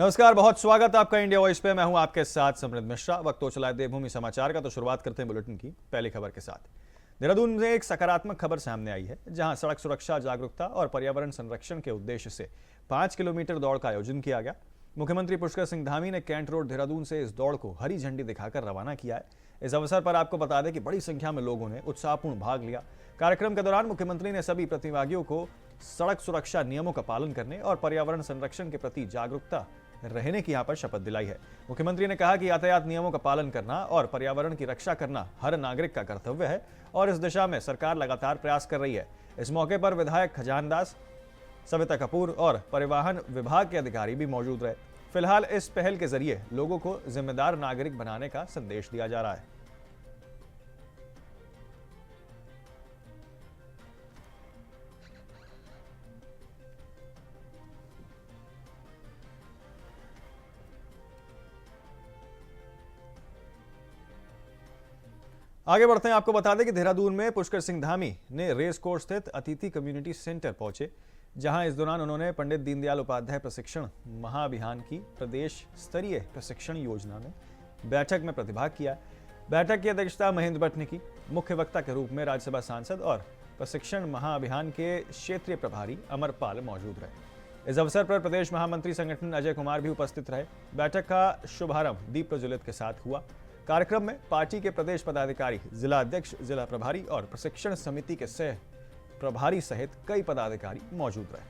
नमस्कार, बहुत स्वागत आपका इंडिया वॉइस पे। मैं हूं आपके साथ समृद्ध मिश्रा। वक्त हो चला है देवभूमि समाचार का, तो शुरुआत करते हैं बुलेटिन की पहली खबर के साथ। देहरादून में एक सकारात्मक खबर सामने आई है, जहां सड़क सुरक्षा जागरूकता और पर्यावरण संरक्षण के उद्देश्य से 5 किलोमीटर दौड़ का आयोजन किया गया। मुख्यमंत्री पुष्कर सिंह धामी ने कैंट रोड देहरादून से इस दौड़ को हरी झंडी दिखाकर रवाना किया है। इस अवसर पर आपको बता दें कि बड़ी संख्या में लोगों ने उत्साहपूर्ण भाग लिया। कार्यक्रम के दौरान मुख्यमंत्री ने सभी प्रतिभागियों को सड़क सुरक्षा नियमों का पालन करने और पर्यावरण संरक्षण के प्रति जागरूकता रहने की यहां पर शपथ दिलाई है। मुख्यमंत्री ने कहा कि यातायात नियमों का पालन करना और पर्यावरण की रक्षा करना हर नागरिक का कर्तव्य है और इस दिशा में सरकार लगातार प्रयास कर रही है। इस मौके पर विधायक खजानदास, सविता कपूर और परिवहन विभाग के अधिकारी भी मौजूद रहे। फिलहाल इस पहल के जरिए लोगों को जिम्मेदार नागरिक बनाने का संदेश दिया जा रहा है। आगे बढ़ते हैं, आपको बता दें कि देहरादून में पुष्कर सिंह धामी ने रेस कोर्स स्थित अतिथि कम्युनिटी सेंटर पहुंचे, जहां इस दौरान उन्होंने पंडित दीनदयाल उपाध्याय प्रशिक्षण महाअभियान की प्रदेश स्तरीय प्रशिक्षण योजना में बैठक में प्रतिभाग किया। बैठक की अध्यक्षता महेंद्र भट्ट ने की। मुख्य वक्ता के रूप में राज्यसभा सांसद और प्रशिक्षण महाअभियान के क्षेत्रीय प्रभारी अमरपाल मौजूद रहे। इस अवसर पर प्रदेश महामंत्री संगठन अजय कुमार भी उपस्थित रहे। बैठक का शुभारंभ दीप प्रज्वलित के साथ हुआ। कार्यक्रम में पार्टी के प्रदेश पदाधिकारी, जिला अध्यक्ष, जिला प्रभारी और प्रशिक्षण समिति के सह प्रभारी सहित कई पदाधिकारी मौजूद रहे।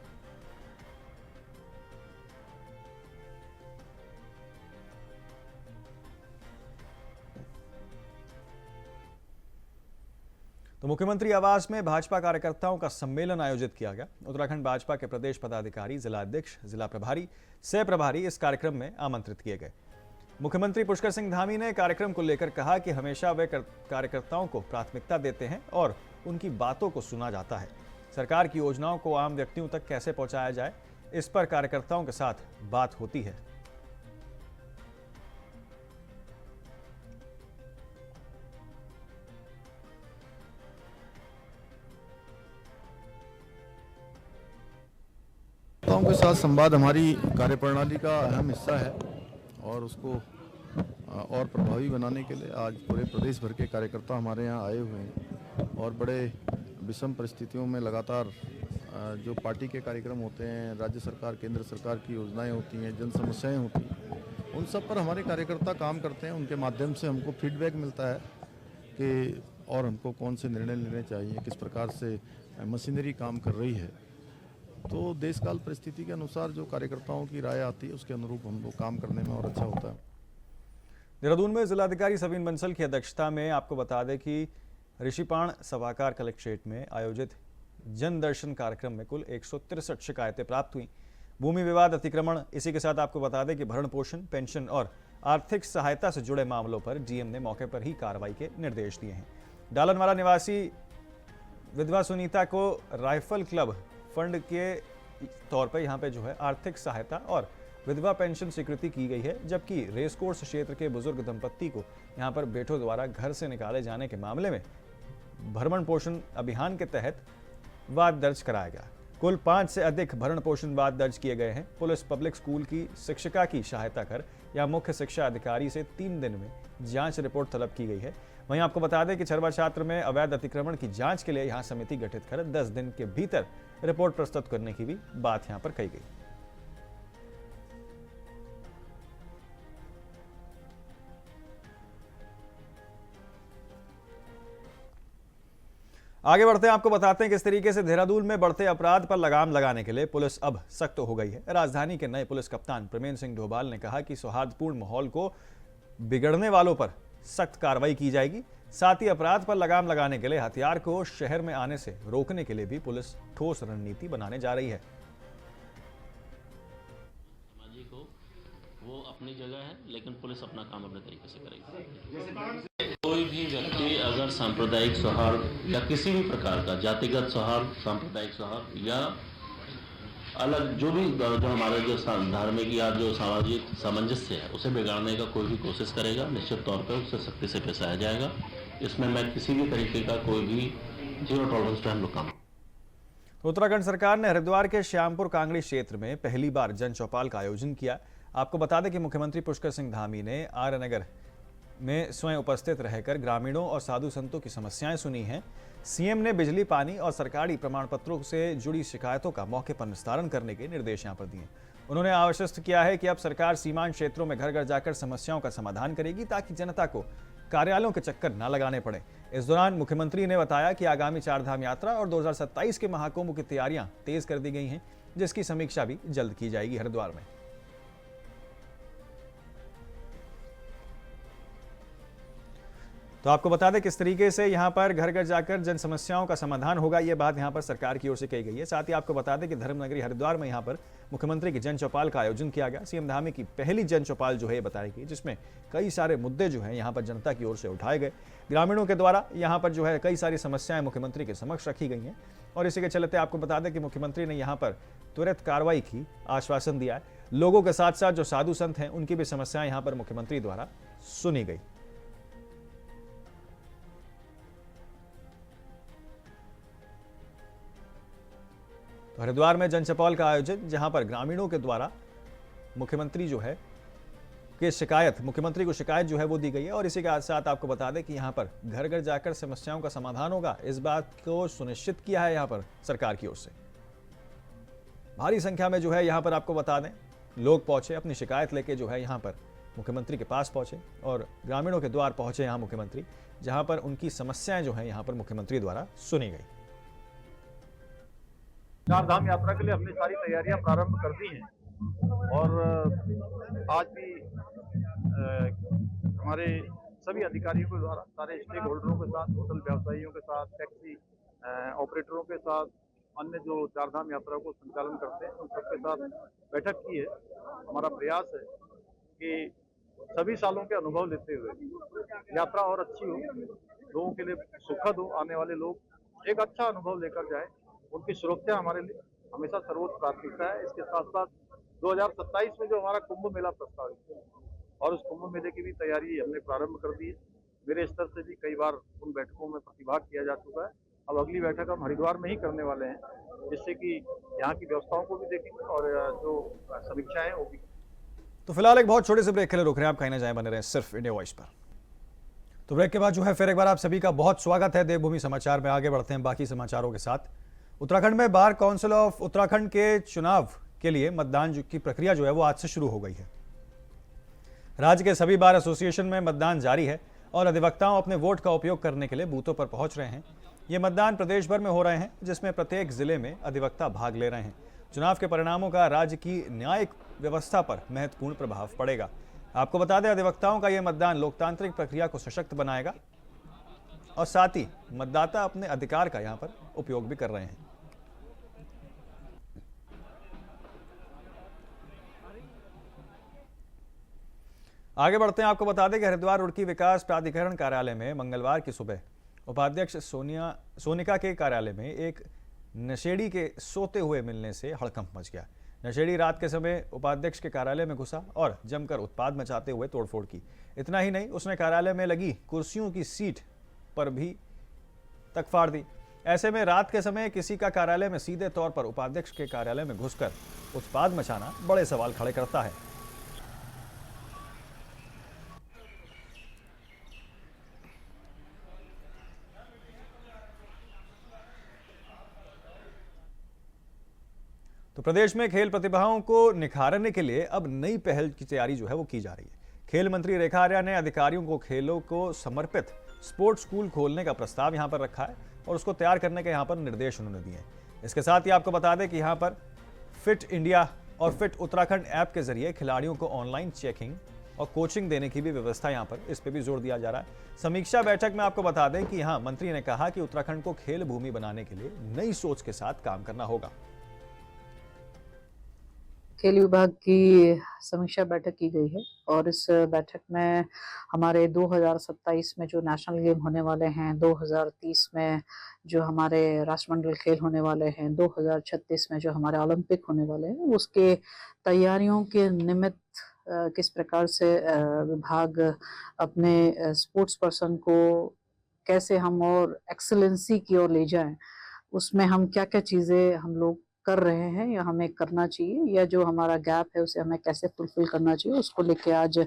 तो मुख्यमंत्री आवास में भाजपा कार्यकर्ताओं का सम्मेलन आयोजित किया गया। उत्तराखंड भाजपा के प्रदेश पदाधिकारी, जिला अध्यक्ष, जिला प्रभारी, सह प्रभारी इस कार्यक्रम में आमंत्रित किए गए। मुख्यमंत्री पुष्कर सिंह धामी ने कार्यक्रम को लेकर कहा कि हमेशा वे कार्यकर्ताओं को प्राथमिकता देते हैं और उनकी बातों को सुना जाता है। सरकार की योजनाओं को आम व्यक्तियों तक कैसे पहुंचाया जाए, इस पर कार्यकर्ताओं के साथ बात होती है। के साथ संवाद हमारी कार्यप्रणाली का अहम हिस्सा है और उसको और प्रभावी बनाने के लिए आज पूरे प्रदेश भर के कार्यकर्ता हमारे यहाँ आए हुए हैं और बड़े विषम परिस्थितियों में लगातार जो पार्टी के कार्यक्रम होते हैं, राज्य सरकार, केंद्र सरकार की योजनाएं होती हैं, जन समस्याएं होती हैं, उन सब पर हमारे कार्यकर्ता काम करते हैं। उनके माध्यम से हमको फीडबैक मिलता है कि और हमको कौन से निर्णय लेने चाहिए, किस प्रकार से मशीनरी काम कर रही है। तो देशकाल परिस्थिति के अनुसार जो कार्यकर्ताओं की राय आती है उसके अनुरूप हम लोग काम करने में और अच्छा होता है। देहरादून में जिलाधिकारी सवीन बंसल की अध्यक्षता में आपको बता दें कि ऋषिपाण सभागार कलेक्ट्रेट में आयोजित जन दर्शन कार्यक्रम में कुल 163 शिकायतें प्राप्त हुई। भूमि विवाद, अतिक्रमण, इसी के साथ आपको बता दें कि भरण पोषण, पेंशन और आर्थिक सहायता से जुड़े मामलों पर डीएम ने मौके पर ही कार्रवाई के निर्देश दिए हैं। डालनवाला निवासी विधवा सुनीता को राइफल क्लब फंड के तौर पर यहाँ पे जो है आर्थिक सहायता और विधवा पेंशन स्वीकृति की गई है, जबकि रेस कोर्स क्षेत्र के बुजुर्ग दंपत्ति को यहाँ पर बेटों द्वारा घर से निकाले जाने के मामले में भरण पोषण अभियान के तहत वाद दर्ज कराया गया। कुल 5 से अधिक भरण पोषण वाद दर्ज किए गए हैं। पुलिस पब्लिक स्कूल की शिक्षिका की सहायता कर या मुख्य शिक्षा अधिकारी से 3 दिन में जांच रिपोर्ट तलब की गई है। वहीं आपको बता दें कि छरवा छात्र में अवैध अतिक्रमण की जांच के लिए यहाँ समिति गठित कर 10 दिन के भीतर रिपोर्ट प्रस्तुत करने की भी बात यहाँ पर कही गई। आगे बढ़ते हैं, आपको बताते हैं किस तरीके से देहरादून में बढ़ते अपराध पर लगाम लगाने के लिए पुलिस अब सख्त हो गई है। राजधानी के नए पुलिस कप्तान प्रमेंद्र सिंह डोभाल ने कहा कि सौहार्दपूर्ण माहौल को बिगड़ने वालों पर सख्त कार्रवाई की जाएगी। साथ ही अपराध पर लगाम लगाने के लिए हथियार को शहर में आने से रोकने के लिए भी पुलिस ठोस रणनीति बनाने जा रही है। वो अपनी जगह है, लेकिन पुलिस अपना काम अपने तरीके से करेगी। कोई भी व्यक्ति अगर सांप्रदायिक सौहार्द या किसी भी प्रकार का जातिगत सौहार्द, सांप्रदायिक सौहार्द या अलग जो भी जो हमारे जो धार्मिक या जो सामाजिक सामंजस्य है उसे बिगाड़ने का कोई भी कोशिश करेगा, निश्चित तौर पर उससे सख्ती से पेश आया जाएगा। इसमें मैं किसी भी तरीके का कोई भी जीरो टॉलरेंस पे हम लोग काम। उत्तराखंड सरकार ने हरिद्वार के श्यामपुर कांगड़ी क्षेत्र में पहली बार जन चौपाल का आयोजन किया। आपको बता दें कि मुख्यमंत्री पुष्कर सिंह धामी ने आर्य नगर में स्वयं उपस्थित रहकर ग्रामीणों और साधु संतों की समस्याएं सुनी हैं। सीएम ने बिजली, पानी और सरकारी प्रमाण पत्रों से जुड़ी शिकायतों का मौके पर निस्तारण करने के निर्देश यहां पर दिए। उन्होंने आश्वस्त किया है कि अब सरकार सीमांत क्षेत्रों में घर घर जाकर समस्याओं का समाधान करेगी ताकि जनता को कार्यालयों के चक्कर न लगाने पड़े। इस दौरान मुख्यमंत्री ने बताया कि आगामी चारधाम यात्रा और 2027 के महाकुंभ की तैयारियां तेज कर दी गई हैं, जिसकी समीक्षा भी जल्द की जाएगी हरिद्वार में। तो आपको बता दें किस तरीके से यहां पर घर घर जाकर जन समस्याओं का समाधान होगा, यह बात यहां पर सरकार की ओर से कही गई है। साथ ही आपको बता दें कि धर्मनगरी हरिद्वार में यहां पर मुख्यमंत्री की जन चौपाल का आयोजन किया गया। सीएम धामी की पहली जन चौपाल जो है ये बताई गई, जिसमें कई सारे मुद्दे जो है यहां पर जनता की ओर से उठाए गए। ग्रामीणों के द्वारा यहां पर जो है कई सारी समस्याएं मुख्यमंत्री के समक्ष रखी गई हैं और इसी के चलते आपको बता दें कि मुख्यमंत्री ने यहां पर त्वरित कार्रवाई की आश्वासन दिया है। लोगों के साथ साथ जो साधु संत हैं उनकी भी समस्याएं यहां पर मुख्यमंत्री द्वारा सुनी गई। तो हरिद्वार में जन चौपाल का आयोजन, जहां पर ग्रामीणों के द्वारा मुख्यमंत्री जो है मुख्यमंत्री को शिकायत जो है वो दी गई है और इसी के साथ आपको बता दें कि यहां पर घर घर जाकर समस्याओं का समाधान होगा, इस बात को सुनिश्चित किया है यहां पर सरकार की ओर से। भारी संख्या में जो है यहां पर आपको बता दें लोग पहुंचे, अपनी शिकायत लेके जो है यहां पर मुख्यमंत्री के पास पहुंचे और ग्रामीणों के द्वार पहुंचे यहां मुख्यमंत्री, जहां पर उनकी समस्याएं जो है यहां पर मुख्यमंत्री द्वारा सुनी गई। चारधाम यात्रा के लिए हमने सारी तैयारियां प्रारंभ कर दी हैं और आज भी हमारे सभी अधिकारियों के द्वारा सारे स्टेक होल्डरों के साथ, होटल व्यवसायियों के साथ, टैक्सी ऑपरेटरों के साथ, अन्य जो चारधाम यात्रा को संचालन करते हैं उन सबके साथ बैठक की है। हमारा प्रयास है कि सभी सालों के अनुभव लेते हुए यात्रा और अच्छी हो, लोगों के लिए सुखद हो, आने वाले लोग एक अच्छा अनुभव लेकर जाए। उनकी सुरक्षा हमारे लिए हमेशा सर्वोच्च प्राथमिकता है। इसके साथ साथ 2027 में जो हमारा कुंभ मेला प्रस्तावित है और उस कुंभ मेले की भी तैयारी हमने प्रारंभ कर दी है। मेरे स्तर से भी कई बार उन बैठकों में प्रतिभाग किया जा चुका है। अब अगली बैठक हम हरिद्वार में ही करने वाले हैं, जिससे कि यहाँ की व्यवस्थाओं को भी देखेंगे और जो समीक्षा है वो भी। तो फिलहाल एक बहुत छोटे से ब्रेक के लिए रुक रहे हैं, आप कहीं ना जाए, बने रहे सिर्फ इंडिया वॉइस पर। तो ब्रेक के बाद जो है फिर एक बार आप सभी का बहुत स्वागत है देवभूमि समाचार में। आगे बढ़ते हैं बाकी समाचारों के साथ। उत्तराखंड में बार काउंसिल ऑफ उत्तराखंड के चुनाव के लिए मतदान की प्रक्रिया जो है वो आज से शुरू हो गई है। राज्य के सभी बार एसोसिएशन में मतदान जारी है और अधिवक्ताओं अपने वोट का उपयोग करने के लिए बूथों पर पहुंच रहे हैं। ये मतदान प्रदेश भर में हो रहे हैं, जिसमें प्रत्येक जिले में अधिवक्ता भाग ले रहे हैं। चुनाव के परिणामों का राज्य की न्यायिक व्यवस्था पर महत्वपूर्ण प्रभाव पड़ेगा। आपको बता दें अधिवक्ताओं का यह मतदान लोकतांत्रिक प्रक्रिया को सशक्त बनाएगा और साथ ही मतदाता अपने अधिकार का यहां पर उपयोग भी कर रहे हैं। आगे बढ़ते हैं, आपको बता दें कि हरिद्वार रुड़की विकास प्राधिकरण कार्यालय में मंगलवार की सुबह उपाध्यक्ष सोनिका के कार्यालय में एक नशेड़ी के सोते हुए मिलने से हड़कंप मच गया। नशेड़ी रात के समय उपाध्यक्ष के कार्यालय में घुसा और जमकर उत्पाद मचाते हुए तोड़फोड़ की। इतना ही नहीं, उसने कार्यालय में लगी कुर्सियों की सीट पर भी तक फाड़ दी। ऐसे में रात के समय किसी का कार्यालय में सीधे तौर पर उपाध्यक्ष के कार्यालय में घुसकर उत्पाद मचाना बड़े सवाल खड़े करता है। तो प्रदेश में खेल प्रतिभाओं को निखारने के लिए अब नई पहल की तैयारी जो है वो की जा रही है। खेल मंत्री रेखा आर्या ने अधिकारियों को खेलों को समर्पित स्पोर्ट्स स्कूल खोलने का प्रस्ताव यहां पर रखा है और उसको तैयार करने के यहां पर निर्देश उन्होंने दिए हैं। इसके साथ ही आपको बता दें कि यहां पर फिट इंडिया और फिट उत्तराखंड ऐप के जरिए खिलाड़ियों को ऑनलाइन चेकिंग और कोचिंग देने की भी व्यवस्था यहां पर, इस पर भी जोर दिया जा रहा है। समीक्षा बैठक में आपको बता दें कि यहां मंत्री ने कहा कि उत्तराखंड को खेल भूमि बनाने के लिए नई सोच के साथ काम करना होगा। खेल विभाग की समीक्षा बैठक की गई है और इस बैठक में हमारे 2027 में जो नेशनल गेम होने वाले हैं, 2030 में जो हमारे राष्ट्रमंडल खेल होने वाले हैं, 2036 में जो हमारे ओलंपिक होने वाले हैं, उसके तैयारियों के निमित्त किस प्रकार से विभाग अपने स्पोर्ट्स पर्सन को कैसे हम और एक्सेलेंसी की ओर ले जाएं, उसमें हम क्या क्या चीज़ें हम लोग कर रहे हैं या हमें करना चाहिए, या जो हमारा गैप है उसे हमें कैसे फुलफिल करना चाहिए, उसको लेके आज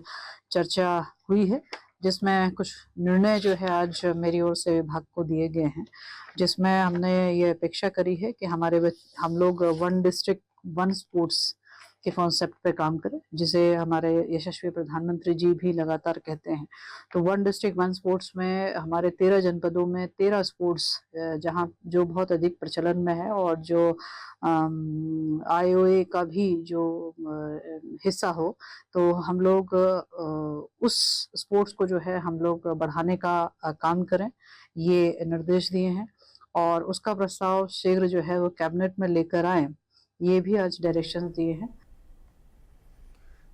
चर्चा हुई है, जिसमें कुछ निर्णय जो है आज मेरी ओर से विभाग को दिए गए हैं, जिसमें हमने ये अपेक्षा करी है कि हम लोग वन डिस्ट्रिक्ट वन स्पोर्ट्स के कॉन्सेप्ट पे काम करें, जिसे हमारे यशस्वी प्रधानमंत्री जी भी लगातार कहते हैं। तो वन डिस्ट्रिक्ट वन स्पोर्ट्स में हमारे 13 जनपदों में 13 स्पोर्ट्स जहां जो बहुत अधिक प्रचलन में है, और जो आईओए का भी जो हिस्सा हो, तो हम लोग उस स्पोर्ट्स को जो है हम लोग बढ़ाने का काम करें, ये निर्देश दिए हैं। और उसका प्रस्ताव शीघ्र जो है वो कैबिनेट में लेकर आए, ये भी आज डायरेक्शन दिए हैं।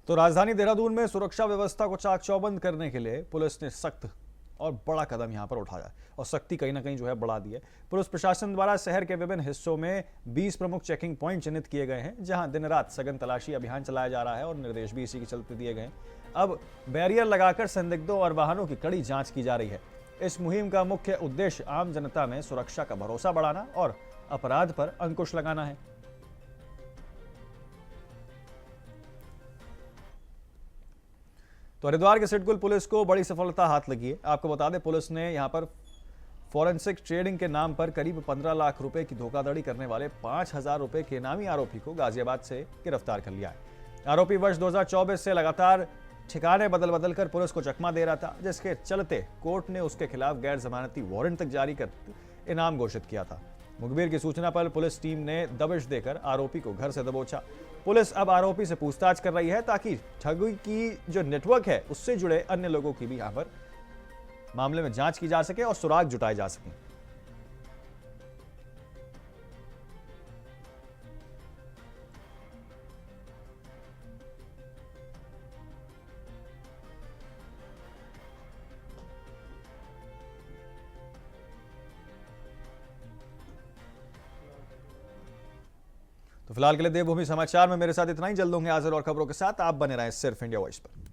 तो राजधानी देहरादून में सुरक्षा व्यवस्था को चाक चौबंद करने के लिए पुलिस ने सख्त और बड़ा कदम यहां पर उठाया और सख्ती कहीं ना कहीं जो है बढ़ा दी है। पुलिस प्रशासन द्वारा शहर के विभिन्न हिस्सों में 20 प्रमुख चेकिंग पॉइंट चिन्हित किए गए हैं, जहां दिन रात सघन तलाशी अभियान चलाया जा रहा है और निर्देश भी इसी के चलते दिए गए हैं। अब बैरियर लगाकर संदिग्धों और वाहनों की कड़ी जांच की जा रही है। इस मुहिम का मुख्य उद्देश्य आम जनता में सुरक्षा का भरोसा बढ़ाना और अपराध पर अंकुश लगाना है। तो हरिद्वार के सिडकुल पुलिस को बड़ी सफलता हाथ लगी है। आपको बता दें, पुलिस ने यहां पर फॉरेंसिक ट्रेडिंग के नाम पर करीब 15 लाख रुपए की धोखाधड़ी करने वाले 5,000 रुपए के इनामी आरोपी को गाजियाबाद से गिरफ्तार कर लिया है। आरोपी वर्ष 2024 से लगातार ठिकाने बदल बदल कर पुलिस को चकमा दे रहा था, जिसके चलते कोर्ट ने उसके खिलाफ गैर जमानती वारंट तक जारी कर इनाम घोषित किया था। मुखबिर की सूचना पर पुलिस टीम ने दबिश देकर आरोपी को घर से दबोचा। पुलिस अब आरोपी से पूछताछ कर रही है, ताकि ठगी की जो नेटवर्क है उससे जुड़े अन्य लोगों की भी यहां पर मामले में जांच की जा सके और सुराग जुटाए जा सके। तो फिलहाल के लिए देवभूमि समाचार में मेरे साथ इतना ही। जल्द होंगे हाजिर और खबरों के साथ। आप बने रहें सिर्फ इंडिया वॉइस पर।